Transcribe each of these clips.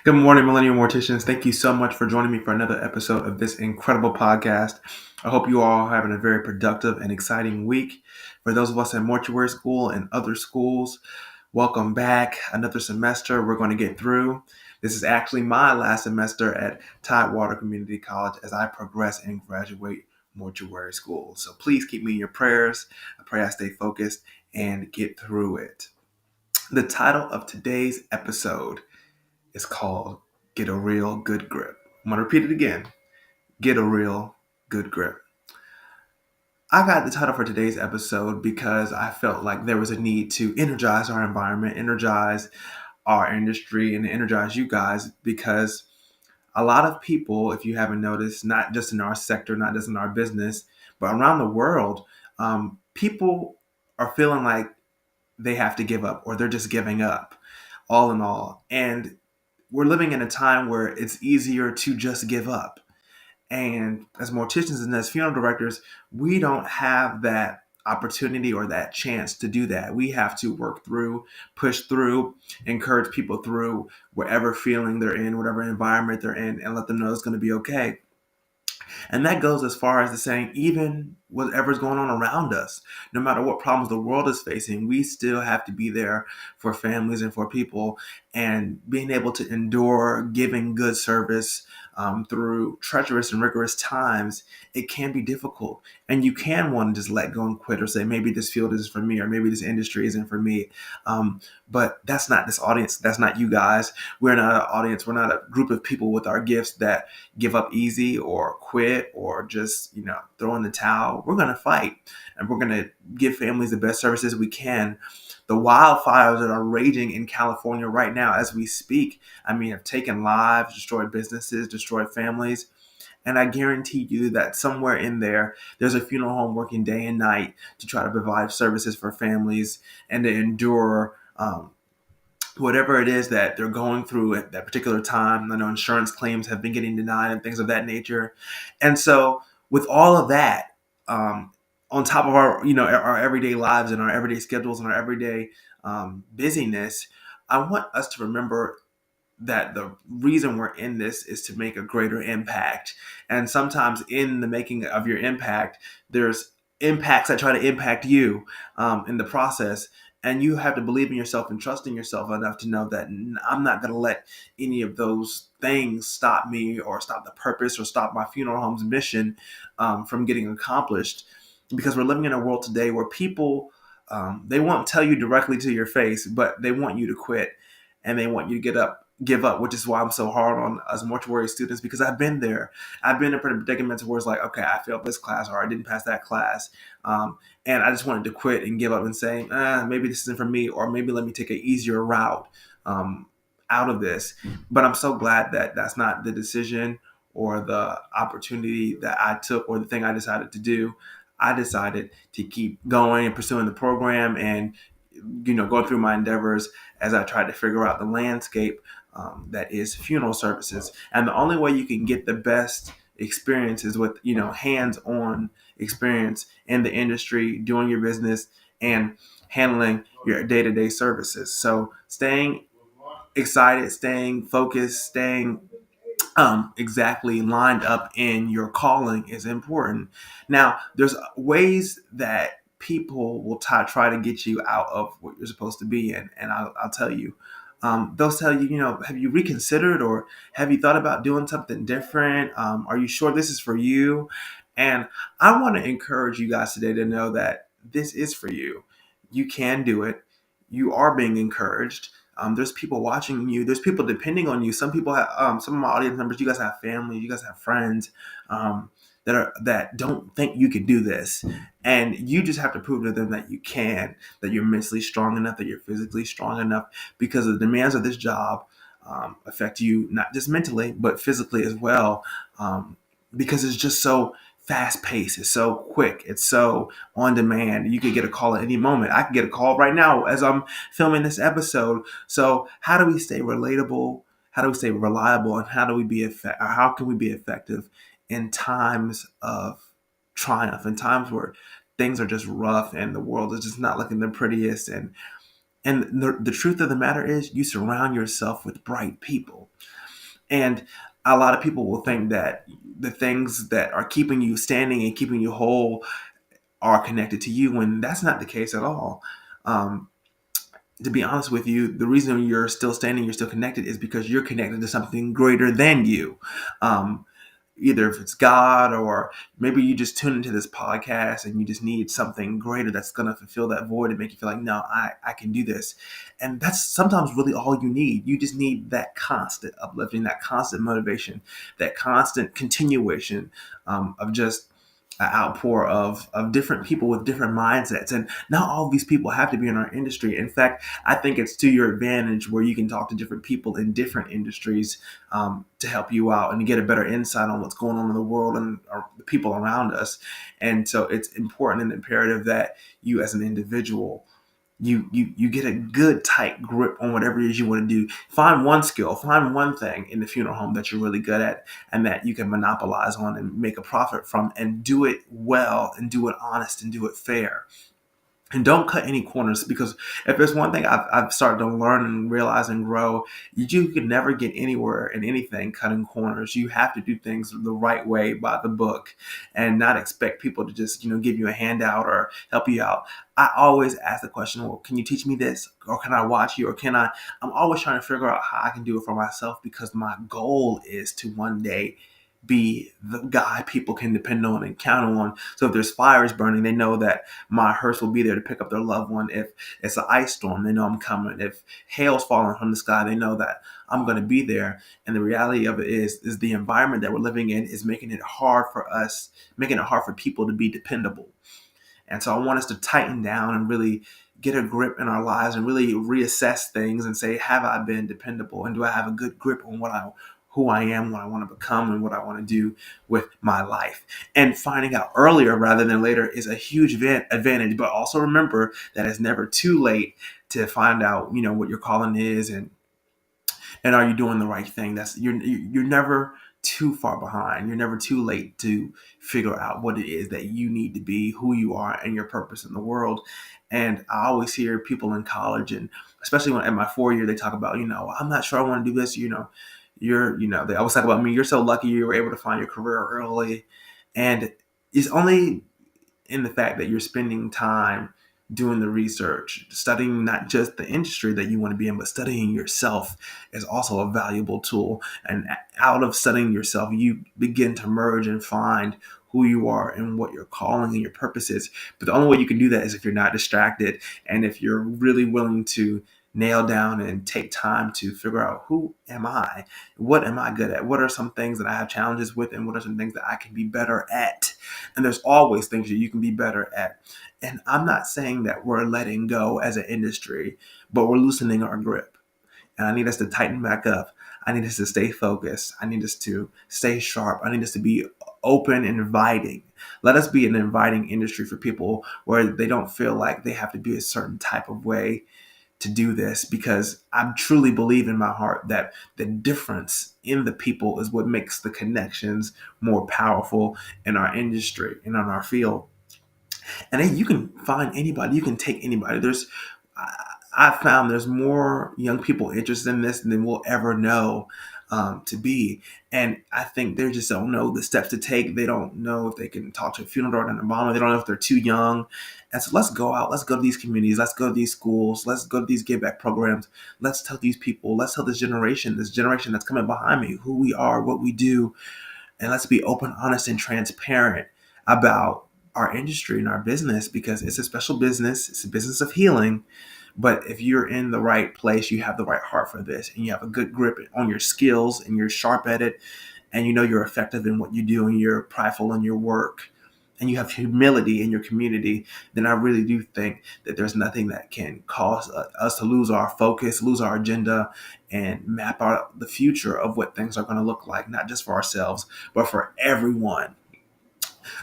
Good morning, Millennial Morticians. Thank you so much for joining me for another episode of this incredible podcast. I hope you all are having a very productive and exciting week. For those of us in mortuary school and other schools, welcome back. Another semester we're going to get through. This is actually my last semester at Tidewater Community College as I progress and graduate mortuary school. So please keep me in your prayers. I pray I stay focused and get through it. The title of today's episode is called Get a Real Good Grip. I'm going to repeat it again. Get a Real Good Grip. I got the title for today's episode because I felt like there was a need to energize our environment, energize our industry, and energize you guys because a lot of people, if you haven't noticed, not just in our sector, not just in our business, but around the world, people are feeling like they have to give up or they're just giving up all in all. And we're living in a time where it's easier to just give up. And as morticians and as funeral directors, we don't have that opportunity or that chance to do that. We have to work through, push through, encourage people through whatever feeling they're in, whatever environment they're in, and let them know it's going to be okay. And that goes as far as the saying, even whatever's going on around us, no matter what problems the world is facing, we still have to be there for families and for people, and being able to endure giving good service through treacherous and rigorous times. It can be difficult, and you can want to just let go and quit or say, maybe this field isn't for me, or maybe this industry isn't for me. But that's not this audience. That's not you guys. We're not an audience. We're not a group of people with our gifts that give up easy or quit or just, throw in the towel. We're going to fight, and we're going to give families the best services we can. The wildfires that are raging in California right now as we speak, have taken lives, destroyed businesses, destroyed families. And I guarantee you that somewhere in there, there's a funeral home working day and night to try to provide services for families and to endure whatever it is that they're going through at that particular time. I know insurance claims have been getting denied and things of that nature. And so with all of that, on top of our everyday lives and our everyday schedules and our everyday busyness, I want us to remember that the reason we're in this is to make a greater impact. And sometimes in the making of your impact, there's impacts that try to impact you in the process. And you have to believe in yourself and trust in yourself enough to know that I'm not going to let any of those things stop me or stop the purpose or stop my funeral home's mission from getting accomplished. Because we're living in a world today where people, they won't tell you directly to your face, but they want you to quit and they want you to give up, which is why I'm so hard on us mortuary students, because I've been there. I've been in predicaments where it's like, okay, I failed this class or I didn't pass that class. And I just wanted to quit and give up and say, maybe this isn't for me, or maybe let me take an easier route out of this. But I'm so glad that that's not the decision or the opportunity that I took or the thing I decided to do. I decided to keep going and pursuing the program and going through my endeavors as I tried to figure out the landscape that is funeral services. And the only way you can get the best experience is with, hands-on experience in the industry, doing your business and handling your day-to-day services. So staying excited, staying focused, staying exactly lined up in your calling is important. Now, there's ways that people will try to get you out of what you're supposed to be in, and I'll tell you. They'll tell you, have you reconsidered or have you thought about doing something different? Are you sure this is for you? And I want to encourage you guys today to know that this is for you. You can do it. You are being encouraged. There's people watching you. There's people depending on you. Some people have, some of my audience members, you guys have family, you guys have friends that don't think you can do this. And you just have to prove to them that you can, that you're mentally strong enough, that you're physically strong enough, because the demands of this job affect you, not just mentally, but physically as well. Because it's just so fast paced. It's so quick. It's so on demand. You could get a call at any moment. I could get a call right now as I'm filming this episode. So how do we stay relatable? How do we stay reliable? And how do we be how can we be effective in times of triumph, in times where things are just rough and the world is just not looking the prettiest? And the truth of the matter is, you surround yourself with bright people. And a lot of people will think that the things that are keeping you standing and keeping you whole are connected to you, when that's not the case at all. Um, to be honest with you, the reason you're still standing, you're still connected, is because you're connected to something greater than you. Um, Either if it's God, or maybe you just tune into this podcast and you just need something greater that's going to fulfill that void and make you feel like, no, I can do this. And that's sometimes really all you need. You just need that constant uplifting, that constant motivation, that constant continuation of just an outpour of different people with different mindsets. And not all of these people have to be in our industry. In fact, I think it's to your advantage where you can talk to different people in different industries to help you out and to get a better insight on what's going on in the world and the people around us. And so it's important and imperative that you as an individual, you get a good tight grip on whatever it is you want to do. Find one skill, find one thing in the funeral home that you're really good at and that you can monopolize on and make a profit from, and do it well and do it honest and do it fair. And don't cut any corners, because if there's one thing I've started to learn and realize and grow, you can never get anywhere in anything cutting corners. You have to do things the right way by the book and not expect people to just, give you a handout or help you out. I always ask the question, well, can you teach me this? Or can I watch you? Or I'm always trying to figure out how I can do it for myself, because my goal is to one day be the guy people can depend on and count on. So if there's fires burning, they know that my hearse will be there to pick up their loved one. If it's an ice storm, they know I'm coming. If hail's falling from the sky, they know that I'm going to be there. And the reality of it is the environment that we're living in is making it hard for people to be dependable. And so I want us to tighten down and really get a grip in our lives and really reassess things and say, have I been dependable? And do I have a good grip on who I am, what I want to become, and what I want to do with my life? And finding out earlier rather than later is a huge advantage. But also remember that it's never too late to find out, what your calling is, and are you doing the right thing? You're never too far behind. You're never too late to figure out what it is that you need to be, who you are, and your purpose in the world. And I always hear people in college, and especially when at my 4 year, they talk about, I'm not sure I want to do this. They always talk about me. You're so lucky you were able to find your career early. And it's only in the fact that you're spending time doing the research, studying not just the industry that you want to be in, but studying yourself is also a valuable tool. And out of studying yourself, you begin to merge and find who you are and what your calling and your purpose is. But the only way you can do that is if you're not distracted, and if you're really willing to nail down and take time to figure out, who am I? What am I good at? What are some things that I have challenges with, and what are some things that I can be better at? And there's always things that you can be better at. And I'm not saying that we're letting go as an industry, but we're loosening our grip. And I need us to tighten back up. I need us to stay focused. I need us to stay sharp. I need us to be open and inviting. Let us be an inviting industry for people where they don't feel like they have to be a certain type of way to do this, because I truly believe in my heart that the difference in the people is what makes the connections more powerful in our industry and in our field. And then you can find anybody, you can take anybody. I found there's more young people interested in this than we'll ever know to be. And I think they just don't know the steps to take. They don't know if they can talk to a funeral director and a mama. They don't know if they're too young. And so let's go out. Let's go to these communities. Let's go to these schools. Let's go to these give back programs. Let's tell these people, let's tell this generation that's coming behind me, who we are, what we do. And let's be open, honest, and transparent about our industry and our business, because it's a special business. It's a business of healing. But if you're in the right place, you have the right heart for this, and you have a good grip on your skills, and you're sharp at it, and you're effective in what you do, and you're prideful in your work, and you have humility in your community, then I really do think that there's nothing that can cause us to lose our focus, lose our agenda, and map out the future of what things are going to look like, not just for ourselves, but for everyone.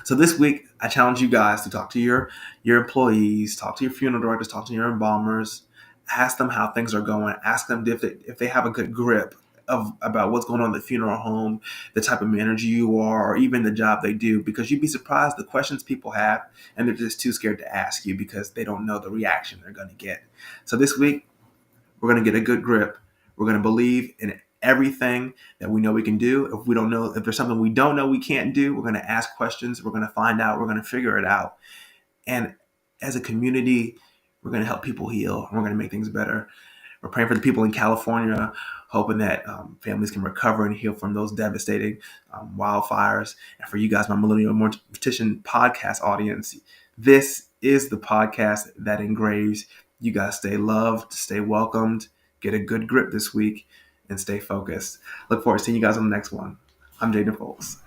So this week, I challenge you guys to talk to your employees, talk to your funeral directors, talk to your embalmers, ask them how things are going, ask them if they have a good grip of about what's going on in the funeral home, the type of manager you are, or even the job they do, because you'd be surprised the questions people have, and they're just too scared to ask you because they don't know the reaction they're going to get. So this week, we're going to get a good grip. We're going to believe in everything that we know we can do. If we don't know, if there's something we don't know we can't do, we're going to ask questions. We're going to find out. We're going to figure it out. And as a community, we're going to help people heal. And we're going to make things better. We're praying for the people in California, hoping that families can recover and heal from those devastating wildfires. And for you guys, my Millennial Mortician podcast audience, this is the podcast that engraves. You guys stay loved, stay welcomed, get a good grip this week, and stay focused. Look forward to seeing you guys on the next one. I'm Jaden Folks.